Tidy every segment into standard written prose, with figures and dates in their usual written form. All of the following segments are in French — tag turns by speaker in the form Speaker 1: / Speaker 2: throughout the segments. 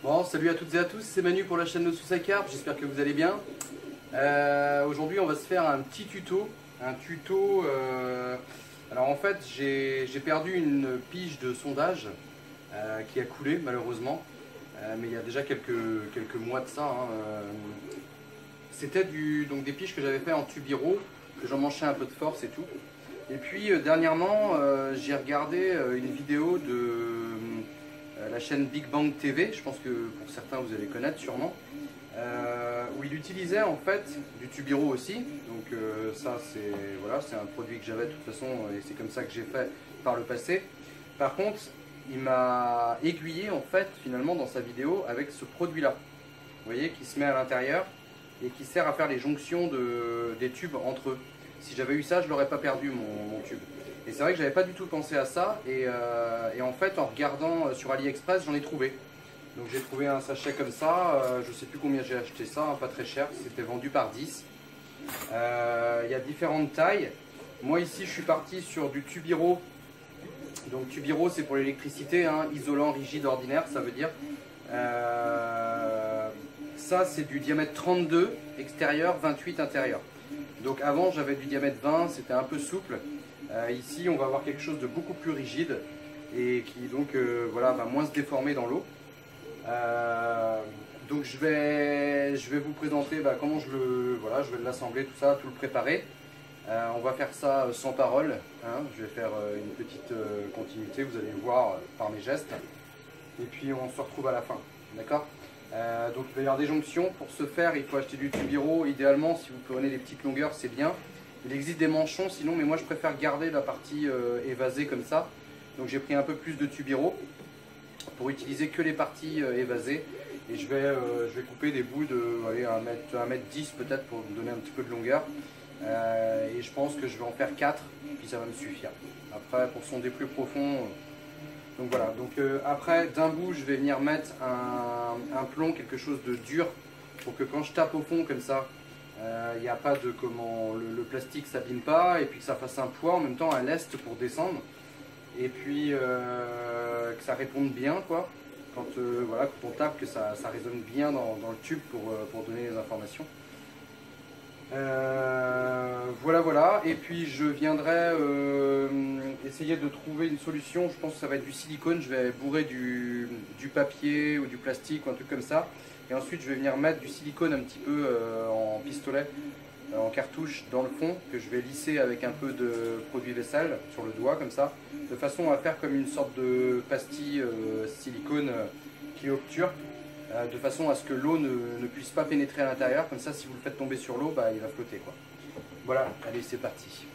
Speaker 1: Bon, salut à toutes et à tous, c'est Manu pour la chaîne de Sousa Carp, j'espère que vous allez bien. Aujourd'hui on va se faire un petit tuto. Alors en fait j'ai perdu une pige de sondage qui a coulé malheureusement, mais il y a déjà quelques mois de ça. C'était donc des piges que j'avais fait en tubiro, que j'en manchais un peu de force et tout. Et puis dernièrement j'ai regardé une vidéo de la chaîne Big Bang TV, je pense que pour certains vous allez connaître sûrement, où il utilisait en fait du tubiro aussi. Donc ça c'est un produit que j'avais de toute façon et c'est comme ça que j'ai fait par le passé. Par contre il m'a aiguillé en fait finalement dans sa vidéo avec ce produit là, vous voyez, qui se met à l'intérieur et qui sert à faire les jonctions des tubes entre eux. Si j'avais eu ça, je l'aurais pas perdu mon tube. Et c'est vrai que j'avais pas du tout pensé à ça, et en fait en regardant sur AliExpress j'en ai trouvé. Donc j'ai trouvé un sachet comme ça, je sais plus combien j'ai acheté ça, pas très cher, c'était vendu par 10. Il y a différentes tailles. Moi ici je suis parti sur du tubiro. Donc tubiro c'est pour l'électricité, isolant rigide ordinaire ça veut dire. Ça c'est du diamètre 32 extérieur, 28 intérieur. Donc avant j'avais du diamètre 20, c'était un peu souple. Ici on va avoir quelque chose de beaucoup plus rigide et qui donc voilà, va moins se déformer dans l'eau. Donc je vais vous présenter comment je vais l'assembler, tout ça, tout le préparer. On va faire ça sans parole, je vais faire une petite continuité, vous allez le voir par mes gestes. Et puis on se retrouve à la fin, d'accord? Donc il va y avoir des jonctions. Pour ce faire il faut acheter du tubiro. Idéalement si vous prenez des petites longueurs c'est bien. Il existe des manchons sinon, mais moi je préfère garder la partie évasée comme ça. Donc j'ai pris un peu plus de tubiro pour utiliser que les parties évasées. Et je vais couper des bouts de 1m10 peut-être pour me donner un petit peu de longueur. Et je pense que je vais en faire 4, puis ça va me suffire. Après pour sonder plus profond. Donc voilà, donc après d'un bout je vais venir mettre un plomb, quelque chose de dur, pour que quand je tape au fond comme ça, il n'y a pas de le plastique s'abîme pas, et puis que ça fasse un poids en même temps à l'est pour descendre, et puis que ça réponde bien quoi, quand on tape, que ça résonne bien dans le tube pour donner les informations. Voilà, et puis je viendrai essayer de trouver une solution. Je pense que ça va être du silicone, je vais bourrer du papier ou du plastique ou un truc comme ça, et ensuite je vais venir mettre du silicone un petit peu en pistolet, en cartouche dans le fond, que je vais lisser avec un peu de produit vaisselle sur le doigt comme ça, de façon à faire comme une sorte de pastille silicone qui obture, de façon à ce que l'eau ne puisse pas pénétrer à l'intérieur. Comme ça si vous le faites tomber sur l'eau, il va flotter quoi. Voilà, allez c'est parti.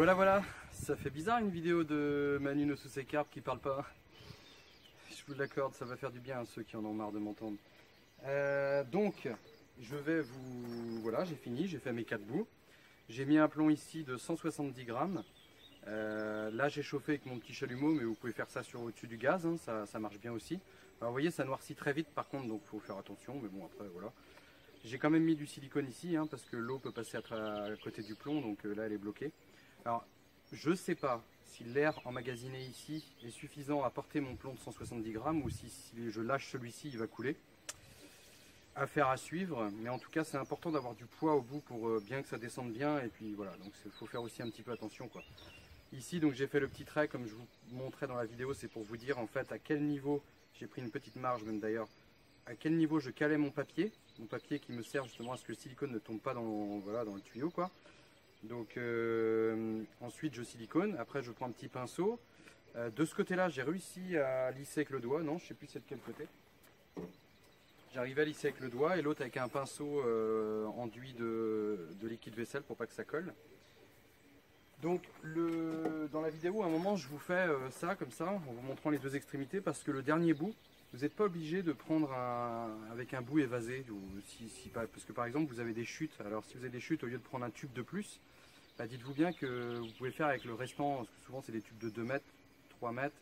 Speaker 1: Voilà, ça fait bizarre une vidéo de Manu No sous ses carpes qui parle pas. Je vous l'accorde, ça va faire du bien à ceux qui en ont marre de m'entendre. Donc, je vais vous... Voilà, j'ai fini, j'ai fait mes 4 bouts. J'ai mis un plomb ici de 170 grammes. Là, j'ai chauffé avec mon petit chalumeau, mais vous pouvez faire ça sur au-dessus du gaz, hein, ça marche bien aussi. Alors, vous voyez, ça noircit très vite par contre, donc il faut faire attention, mais bon, après, voilà. J'ai quand même mis du silicone ici, hein, parce que l'eau peut passer à côté du plomb, donc là, elle est bloquée. Alors, je sais pas si l'air emmagasiné ici est suffisant à porter mon plomb de 170 grammes ou si je lâche celui-ci, il va couler. Affaire à suivre, mais en tout cas, c'est important d'avoir du poids au bout pour bien que ça descende bien. Et puis voilà, donc il faut faire aussi un petit peu attention, quoi. Ici, donc j'ai fait le petit trait comme je vous montrais dans la vidéo, c'est pour vous dire en fait à quel niveau, j'ai pris une petite marge même d'ailleurs, à quel niveau je calais mon papier qui me sert justement à ce que le silicone ne tombe pas dans, voilà, dans le tuyau, quoi. Donc ensuite je silicone, après je prends un petit pinceau. De ce côté là j'ai réussi à lisser avec le doigt, non je sais plus c'est de quel côté. J'arrivais à lisser avec le doigt et l'autre avec un pinceau enduit de liquide vaisselle pour pas que ça colle. Donc dans la vidéo à un moment je vous fais ça comme ça en vous montrant les deux extrémités parce que le dernier bout, vous n'êtes pas obligé de prendre avec un bout évasé, ou parce que par exemple vous avez des chutes. Alors si vous avez des chutes, au lieu de prendre un tube de plus, bah, dites-vous bien que vous pouvez faire avec le restant, parce que souvent c'est des tubes de 2 mètres, 3 mètres.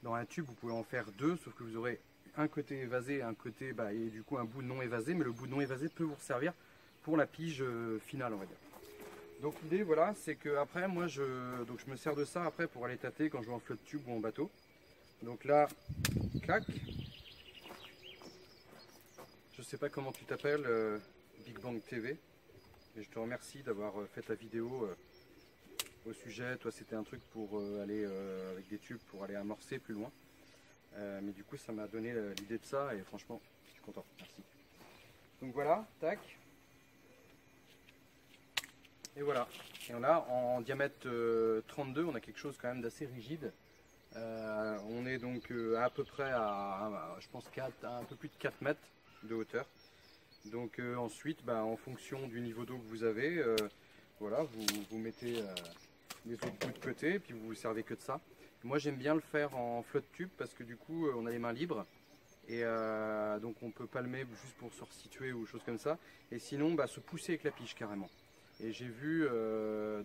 Speaker 1: Dans un tube vous pouvez en faire 2, sauf que vous aurez un côté évasé, un côté et du coup un bout non évasé, mais le bout non évasé peut vous servir pour la pige finale, on va dire. Donc l'idée voilà, c'est que après moi je me sers de ça après pour aller tâter quand je vais en flotte tube ou en bateau. Donc là, clac. Je sais pas comment tu t'appelles, Big Bang TV, et je te remercie d'avoir fait ta vidéo au sujet. Toi c'était un truc pour aller avec des tubes pour aller amorcer plus loin, mais du coup ça m'a donné l'idée de ça et franchement je suis content, merci. Donc voilà, tac. Et voilà, et là en diamètre 32 on a quelque chose quand même d'assez rigide. On est donc à peu près à je pense un peu plus de 4 mètres de hauteur. Donc ensuite en fonction du niveau d'eau que vous avez, voilà, vous mettez les autres bouts de côté et puis vous vous servez que de ça. Moi j'aime bien le faire en flotte tube parce que du coup on a les mains libres et donc on peut palmer juste pour se resituer ou choses comme ça, et sinon se pousser avec la pige carrément. Et j'ai vu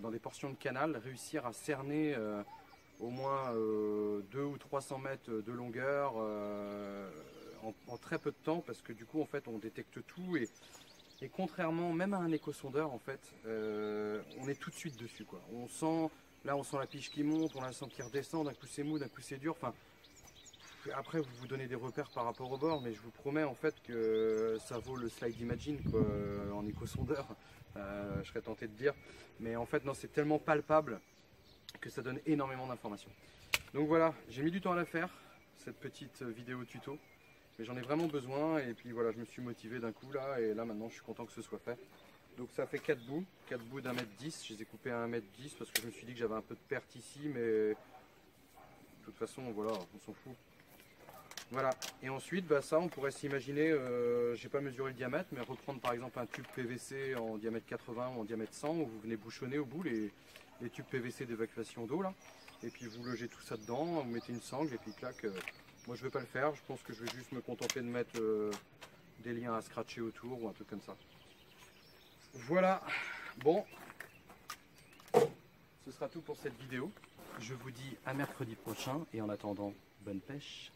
Speaker 1: dans des portions de canal réussir à cerner au moins 200 ou 300 mètres de longueur en très peu de temps, parce que du coup en fait on détecte tout et contrairement même à un éco-sondeur en fait, on est tout de suite dessus, quoi. On sent la pige qui monte, on la sent qui redescend, d'un coup c'est mou, d'un coup c'est dur. Enfin, après vous vous donnez des repères par rapport au bord, mais je vous promets en fait que ça vaut le slide Imagine, quoi, en éco-sondeur, je serais tenté de dire, mais en fait non, c'est tellement palpable que ça donne énormément d'informations. Donc voilà, j'ai mis du temps à la faire, cette petite vidéo tuto, mais j'en ai vraiment besoin, et puis voilà, je me suis motivé d'un coup là, et là maintenant je suis content que ce soit fait. Donc ça fait 4 bouts d'1 mètre 10, je les ai coupés à 1 mètre 10 parce que je me suis dit que j'avais un peu de perte ici, mais de toute façon voilà, on s'en fout. Voilà, et ensuite ça on pourrait s'imaginer, j'ai pas mesuré le diamètre, mais reprendre par exemple un tube PVC en diamètre 80 ou en diamètre 100, où vous venez bouchonner au bout les tubes PVC d'évacuation d'eau là, et puis vous logez tout ça dedans, vous mettez une sangle et puis clac. Moi je vais pas le faire, je pense que je vais juste me contenter de mettre des liens à scratcher autour ou un truc comme ça. Voilà, bon, ce sera tout pour cette vidéo. Je vous dis à mercredi prochain et en attendant, bonne pêche.